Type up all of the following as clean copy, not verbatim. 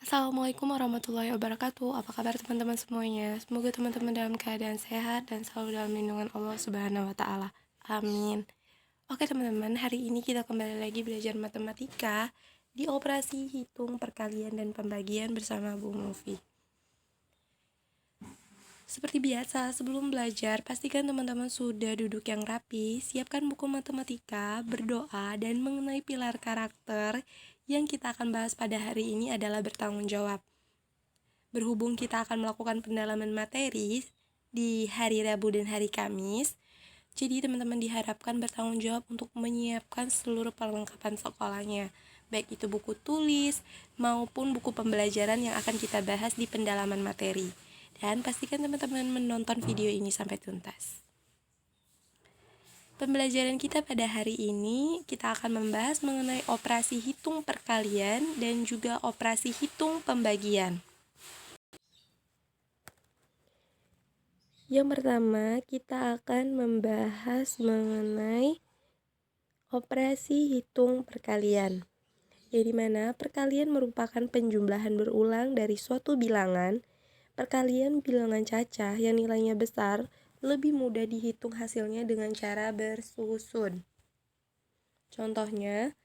Assalamualaikum warahmatullahi wabarakatuh. Apa kabar teman-teman semuanya? Semoga teman-teman dalam keadaan sehat dan selalu dalam lindungan Allah Subhanahu wa taala. Amin. Oke teman-teman, hari ini kita kembali lagi belajar matematika di operasi hitung, perkalian, dan pembagian bersama Bu Mufi. Seperti biasa, sebelum belajar, pastikan teman-teman sudah duduk yang rapi, siapkan buku matematika, berdoa, dan mengenai pilar karakter yang kita akan bahas pada hari ini adalah bertanggung jawab. Berhubung kita akan melakukan pendalaman materi di hari Rabu dan hari Kamis, jadi teman-teman diharapkan bertanggung jawab untuk menyiapkan seluruh perlengkapan sekolahnya, baik itu buku tulis maupun buku pembelajaran yang akan kita bahas di pendalaman materi. Dan pastikan teman-teman menonton video ini sampai tuntas. Pembelajaran kita pada hari ini, kita akan membahas mengenai operasi hitung perkalian dan juga operasi hitung pembagian. Yang pertama, kita akan membahas mengenai operasi hitung perkalian, yang dimana perkalian merupakan penjumlahan berulang dari suatu bilangan. Perkalian bilangan cacah yang nilainya besar lebih mudah dihitung hasilnya dengan cara bersusun. Contohnya,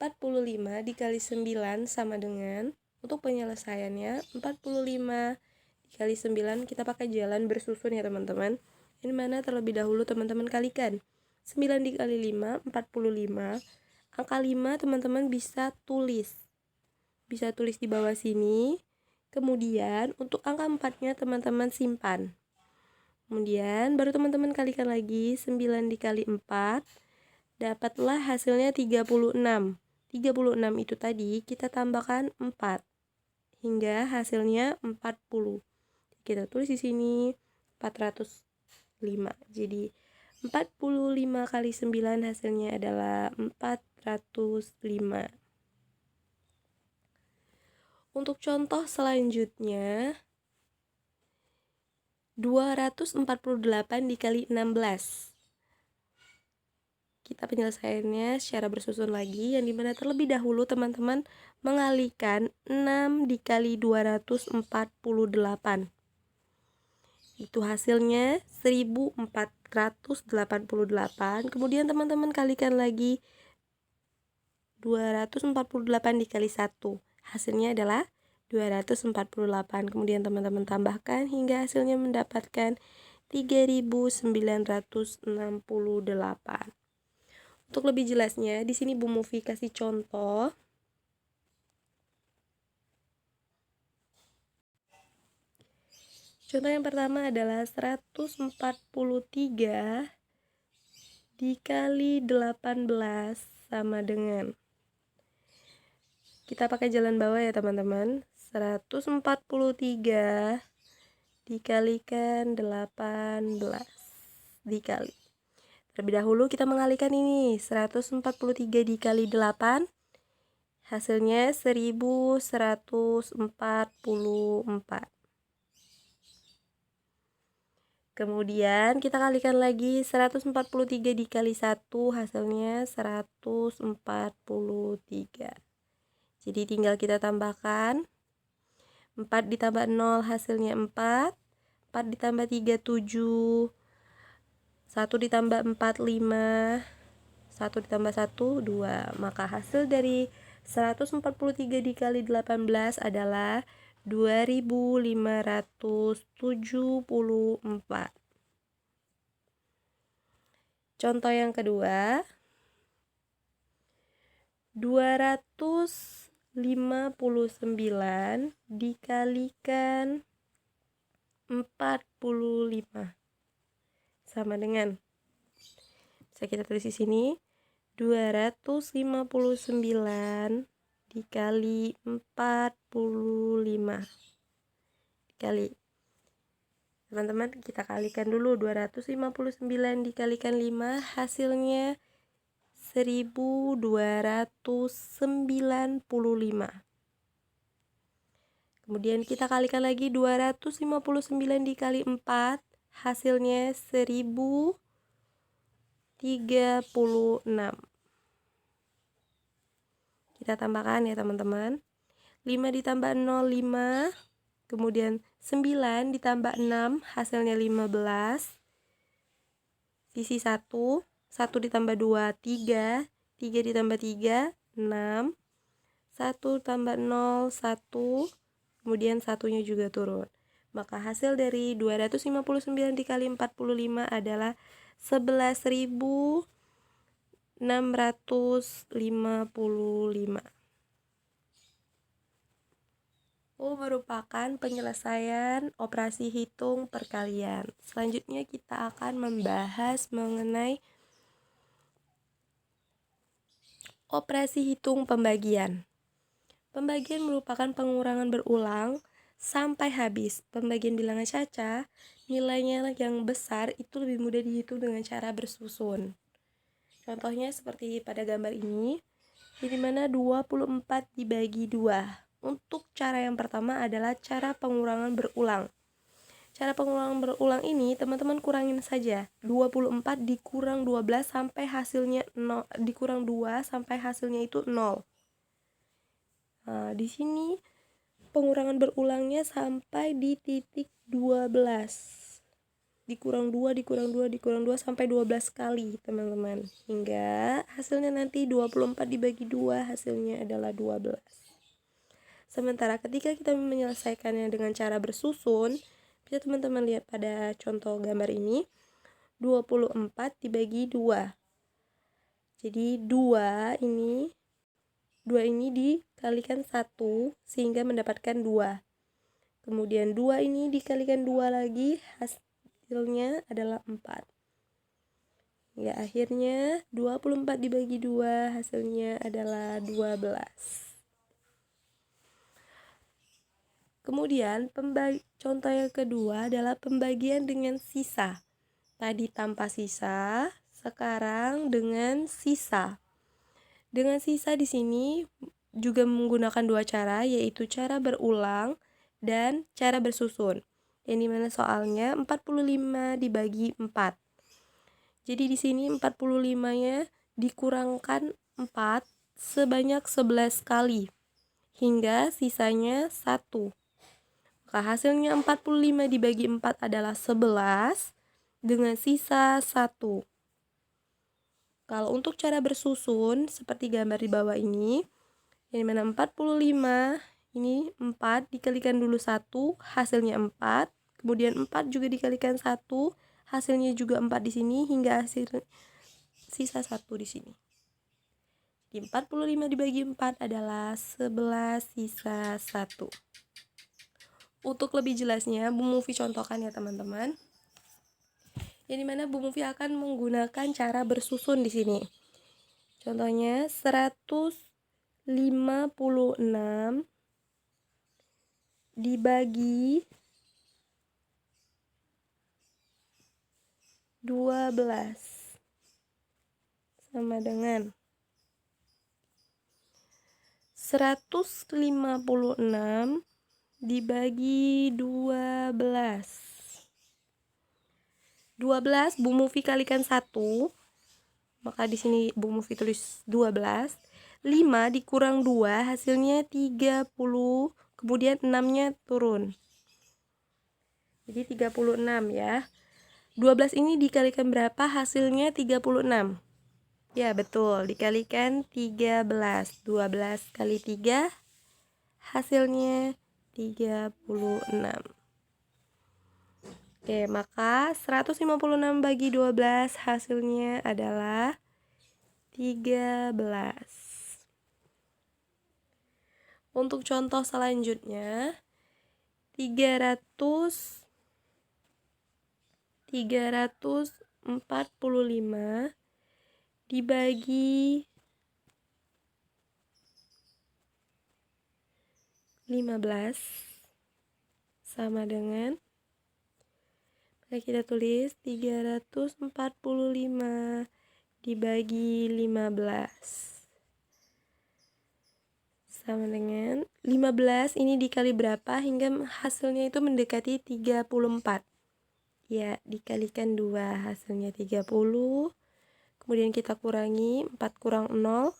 45 dikali 9 sama dengan, untuk penyelesaiannya 45 dikali 9 kita pakai jalan bersusun ya teman-teman. Ini mana terlebih dahulu teman-teman kalikan. 9 dikali 5, 45. Angka 5 teman-teman bisa tulis. Bisa tulis di bawah sini. Kemudian untuk angka 4-nya teman-teman simpan. Kemudian baru teman-teman kalikan lagi 9 dikali 4. Dapatlah hasilnya 36. 36 itu tadi kita tambahkan 4 hingga hasilnya 40. Kita tulis di sini 405. Jadi 45 kali 9 hasilnya adalah 405. Untuk contoh selanjutnya, 248 dikali 16. Kita penyelesaiannya secara bersusun lagi, yang dimana terlebih dahulu teman-teman mengalihkan 6 dikali 248. Itu hasilnya 1488. Kemudian teman-teman kalikan lagi 248 dikali 1. Hasilnya adalah 248. Kemudian teman-teman tambahkan hingga hasilnya mendapatkan 3968. Untuk lebih jelasnya, di sini Bu Mufi kasih contoh. Contoh yang pertama adalah 143 dikali 18 sama dengan, kita pakai jalan bawah ya teman-teman. 143 dikalikan 18 dikali. Terlebih dahulu kita mengalihkan ini. 143 dikali 8 hasilnya 1144. Kemudian kita kalikan lagi 143 dikali 1 hasilnya 143. Jadi tinggal kita tambahkan 4 ditambah 0 hasilnya 4. 4 ditambah 3 7. 1 ditambah 4 5. 1 ditambah 1 2. Maka hasil dari 143 dikali 18 adalah 2574. Contoh yang kedua, 259 dikalikan 45 sama dengan, bisa kita tulis di sini 259 dikali 45 dikali, teman-teman kita kalikan dulu. 259 dikalikan 5 hasilnya 1295. Kemudian kita kalikan lagi 259 dikali 4 hasilnya 1036. Kita tambahkan ya teman-teman. 5 ditambah 0, 5. Kemudian 9 ditambah 6, hasilnya 15. Sisi 1, 1 ditambah 2, 3. 3 ditambah 3, 6. 1 tambah 0, 1. Kemudian satunya juga turun. Maka hasil dari 259 dikali 45 adalah 11.655. Merupakan penyelesaian operasi hitung perkalian. Selanjutnya kita akan membahas mengenai operasi hitung pembagian. Pembagian merupakan pengurangan berulang sampai habis. Pembagian bilangan caca, nilainya yang besar itu lebih mudah dihitung dengan cara bersusun. Contohnya seperti pada gambar ini, di mana 24 dibagi 2. Untuk cara yang pertama adalah cara pengurangan berulang. Cara pengurangan berulang ini teman-teman kurangin saja. 24 dikurang 12 sampai hasilnya 0, dikurang 2 sampai hasilnya itu 0. Nah, di sini pengurangan berulangnya sampai di titik 12. Dikurang 2, dikurang 2, dikurang 2 sampai 12 kali, teman-teman. Hingga hasilnya nanti 24 dibagi 2, hasilnya adalah 12. Sementara ketika kita menyelesaikannya dengan cara bersusun, bisa teman-teman lihat pada contoh gambar ini, 24 dibagi 2. Jadi 2 ini dikalikan 1 sehingga mendapatkan 2. Kemudian 2 ini dikalikan 2 lagi, hasilnya adalah 4. Ya, akhirnya 24 dibagi 2 hasilnya adalah 12. Kemudian contoh yang kedua adalah pembagian dengan sisa. Tadi tanpa sisa, sekarang dengan sisa. Dengan sisa di sini juga menggunakan dua cara, yaitu cara berulang dan cara bersusun. Yang dimana soalnya 45 dibagi 4. Jadi di sini 45-nya dikurangkan 4 sebanyak 11 kali hingga sisanya 1. Maka hasilnya 45 dibagi 4 adalah 11 dengan sisa 1. Kalau untuk cara bersusun seperti gambar di bawah ini, yang mana 45 ini 4 dikalikan dulu 1, hasilnya 4. Kemudian 4 juga dikalikan 1, hasilnya juga 4 di sini hingga hasil sisa 1 di sini. Jadi 45 dibagi 4 adalah 11 sisa 1. Untuk lebih jelasnya, Bu Mufi contohkan ya teman-teman. Yang dimana Bu Mufi akan menggunakan cara bersusun di sini. Contohnya 156 dibagi 12 sama dengan 156 dibagi 12. 12 Bu Mufi kalikan 1. Maka di sini Bu Mufi tulis 12. 5 dikurang 2 hasilnya 30. Kemudian 6-nya turun. Jadi 36 ya. 12 ini dikalikan berapa? Hasilnya 36. Ya, betul. Dikalikan 13. 12 kali 3 hasilnya 36. Oke, maka 156 bagi 12 hasilnya adalah 13. Untuk contoh selanjutnya, 345 dibagi 15 sama dengan, kita tulis 345 dibagi 15 sama dengan 15 ini dikali berapa hingga hasilnya itu mendekati 34. Ya, dikalikan 2 hasilnya 30. Kemudian kita kurangi 4 kurang 0,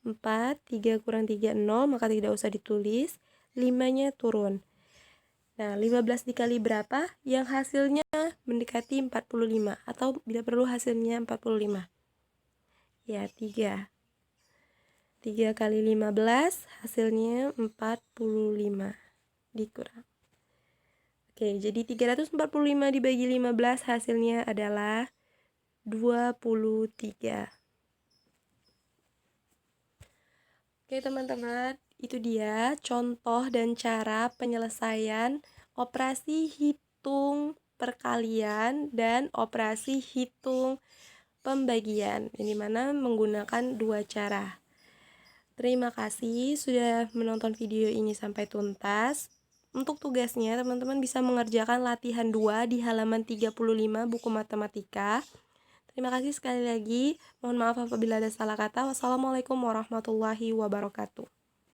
4, 3 kurang 3, 0, maka tidak usah ditulis. 5-nya turun. Nah, 15 dikali berapa? Yang hasilnya mendekati 45 atau bila perlu hasilnya 45. Ya, 3. 3 kali 15 hasilnya 45. Dikurang. Oke, jadi 345 dibagi 15 hasilnya adalah 23. Oke teman-teman, itu dia contoh dan cara penyelesaian operasi hitung perkalian dan operasi hitung pembagian, yang dimana menggunakan dua cara. Terima kasih sudah menonton video ini sampai tuntas. Untuk tugasnya, teman-teman bisa mengerjakan latihan 2 di halaman 35 buku matematika. Terima kasih sekali lagi. Mohon maaf apabila ada salah kata. Wassalamualaikum warahmatullahi wabarakatuh.